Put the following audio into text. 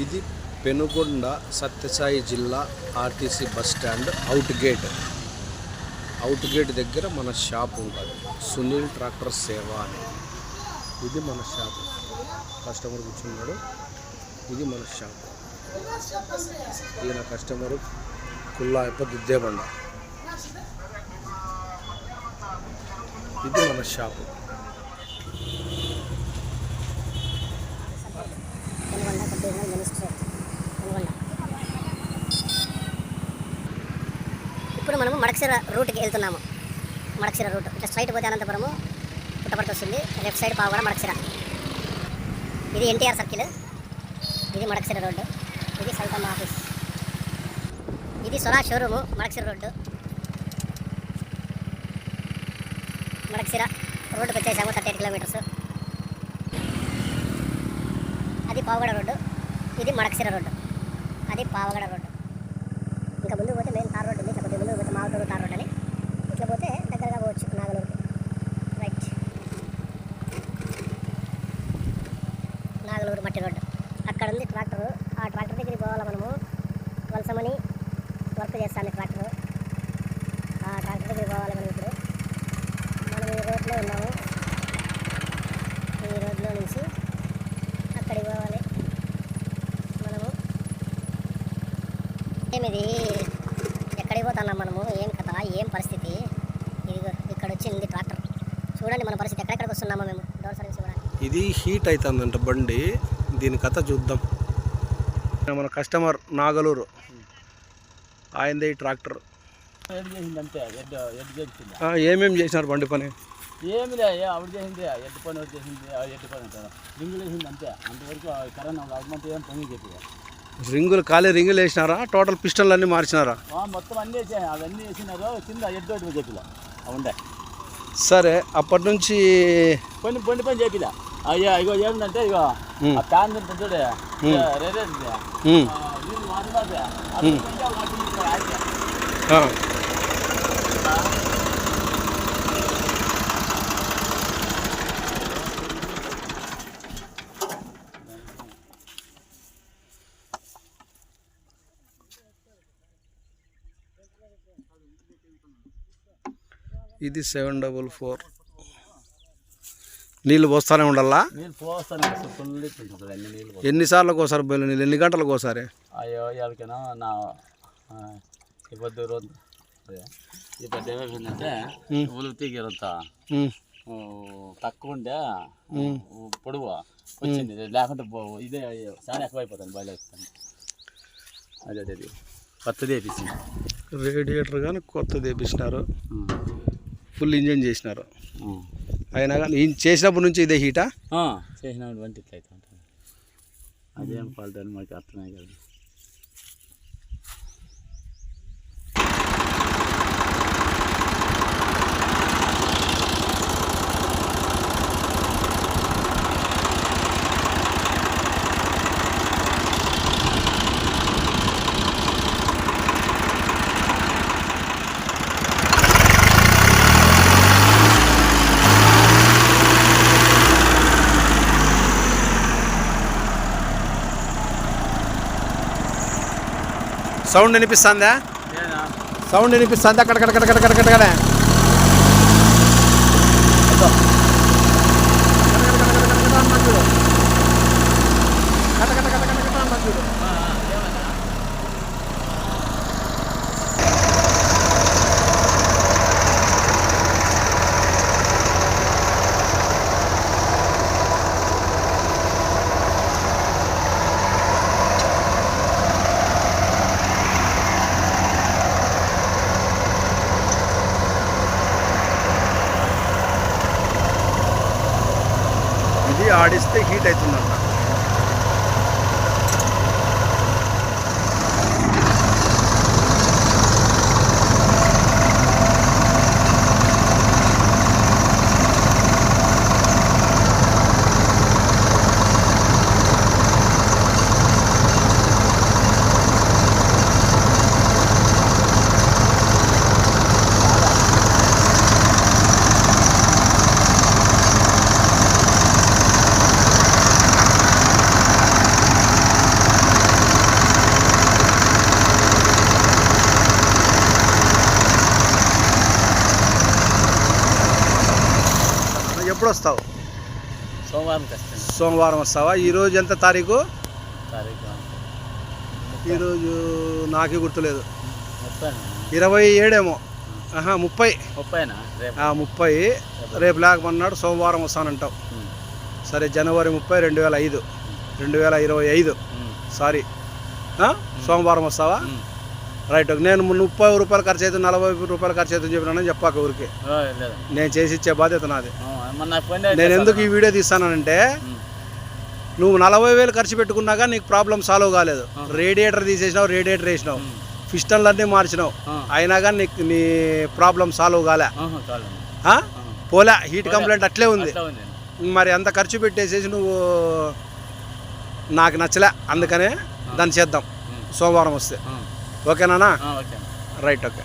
ఇది పెనుగొండ సత్యసాయి జిల్లా RTC bus stand out gate దగ్గర మన షాప్ ఉంటుంది, సునీల్ ట్రాక్టర్ సేవ అని. ఇది మన షాప్. కస్టమర్ కూర్చున్నాడు. ఇది మన షాప్. ఈయన కస్టమరు కుల్లాయప్ప దుద్దేబండ. ఇది మన షాపు. ఇప్పుడు మనము మడకశిర రూట్కి వెళ్తున్నాము. మడకశిర రూట్ ఇట్లా స్ట్రైట్ పోతే అనంతపురము పుట్టపర్తి వస్తుంది. Left side పావుగడ Madakasira. ఇది ఎన్టీఆర్ సర్కిల్. ఇది మడకశిర రోడ్డు. ఇది సైతమ్మ ఆఫీస్. ఇది సొరా షోరూము మడకశిర రోడ్డు. మడకశిర రోడ్డుకి వచ్చేసాము. 38 కిలోమీటర్స్. అది పావుగడ రోడ్డు. ఇది మడకశిర రోడ్డు. అది పావగడ రోడ్డు. ఇంకా ముందుకు పోతే మెయిన్ తార్ రోడ్డు ఉంది. ఇట్లా కొద్దిగా ముందుకు పోతే మావటూరు తార్ రోడ్డు అని. ఇట్లా పోతే దగ్గరగా పోవచ్చు నాగలూరుకి. రైట్. నాగలూరు మట్టి రోడ్డు. అక్కడ ఉంది ట్రాక్టరు. ఆ ట్రాక్టర్ దగ్గరికి పోవాలి మనము. వలసమని వర్క్ చేస్తాను ట్రాక్టరు. ఆ ట్రాక్టర్ దగ్గరికి పోవాలి మనం. ఇప్పుడు మనం ఈ రోడ్లో ఉన్నాము. ఈ రోడ్లో నుంచి అక్కడికి పోవాలి మనము. ఏమిది ఎక్కడికి పోతున్నాం మనము? ఏం కథ, ఏం పరిస్థితి? ఇదిగో ఇక్కడ వచ్చింది ట్రాక్టర్. చూడండి మన పరిస్థితి. ఎక్కడెక్కడికి వస్తున్నామో మేము డోర్ సర్వీస్ ఇవ్వడానికి. ఇది హీట్ అవుతుందంట బండి. దీని కథ చూద్దాం. మన కస్టమర్ నాగలూరు. ఆయనదే ఈ ట్రాక్టర్. ఏమేమి చేసినారు బండి పని? ఏమి లే, ఆవిడ చేసింది ఎడ్డు పని వచ్చేసింది. ఎడ్డు పని అంటారు. రింగులు వేసింది అంతే. అంతవరకు కరోనా అవ్వమంటే ఏం పని చెప్పి రింగులు వేసినారా? టోటల్ పిస్టన్లు అన్నీ మార్చినారా? మొత్తం అన్నీ వేసాయి. అవన్నీ వేసినారు. కింద ఎడ్డు ఒకటి చెప్పిలా ఉండే. సరే, అప్పటి నుంచి బండి పని చెప్పిలా. అయ్యా ఇగో ఏమిటంటే ఇగో ఆ ప్యాన్ ఉంటుంది చూడే రేరే నీళ్ళు మాట్లాడితే ఇది 744. నీళ్ళు పోస్తానే ఉండాలా? నీళ్ళు పోస్తానే. ఎన్నిసార్లకు ఒకసారి పోయి నీళ్ళు? ఎన్ని గంటలకు ఒకసారి? అయ్యో ఎవరికైనా నా ఇప్పుడు రోజు ఇప్పుడు ఏమైపోయిందంటే ఉలుపు తీగిరంతా తక్కువ ఉండే పొడువు వచ్చింది. లేకుంటే ఇదే చాలా ఎక్కువైపోతుంది. బయలుదేరుతాను. అదే కొత్తది వేపించింది. రేడియేటర్ కానీ కొత్తది వేపించినారు. ఫుల్ ఇంజన్ చేసినారు. అయినా కానీ చేసినప్పటి నుంచి ఇదే హీటా? చేసినప్పుడు వంటి ఇట్లా అయితే ఉంటుంది. అదేం ఫాల్ట్ అని మాకు అర్థమే కదా. సౌండ్ వినిపిస్తుందా? సౌండ్ వినిపిస్తుంది. అక్కడక్కడక్కడక్కడక్కడక్కడే ఇది ఆడిస్తే హీట్ అవుతుందంట. వస్తావు? సోమవారం ఖచ్చితంగా. సోమవారం వస్తావా? ఈరోజు ఎంత తారీఖు? తారీఖు ఈరోజు నాకే గుర్తులేదు. 30 27 ఏమో. 30. 30నా రేపు? 30. రేపు లేకపోన్నాడు సోమవారం వస్తానంటావు. సరే, జనవరి 30, 2005. 2025. సారీ, సోమవారం వస్తావా? రైట్. నేను 30 రూపాయలు ఖర్చు అవుతుంది, 40 రూపాయలు ఖర్చు అవుతుంది చెప్పినానని చెప్పాక ఊరికి. నేను చేసి ఇచ్చే బాధ్యత నాది. నేను ఎందుకు ఈ వీడియో తీస్తానంటే, నువ్వు 40,000 ఖర్చు పెట్టుకున్నాక నీకు ప్రాబ్లం సాల్వ్ కాలేదు. రేడియేటర్ తీసేసినావు, రేడియేటర్ వేసినావు, పిస్టన్లన్నీ మార్చినావు, అయినా కానీ నీకు నీ ప్రాబ్లం సాల్వ్ కాలే. పోలే, హీట్ కంప్లైంట్ అట్లే ఉంది. మరి అంత ఖర్చు పెట్టేసేసి నువ్వు నాకు నచ్చలే, అందుకనే దాన్ని చేద్దాం సోమవారం వస్తే. ఓకేనా? Right, okay.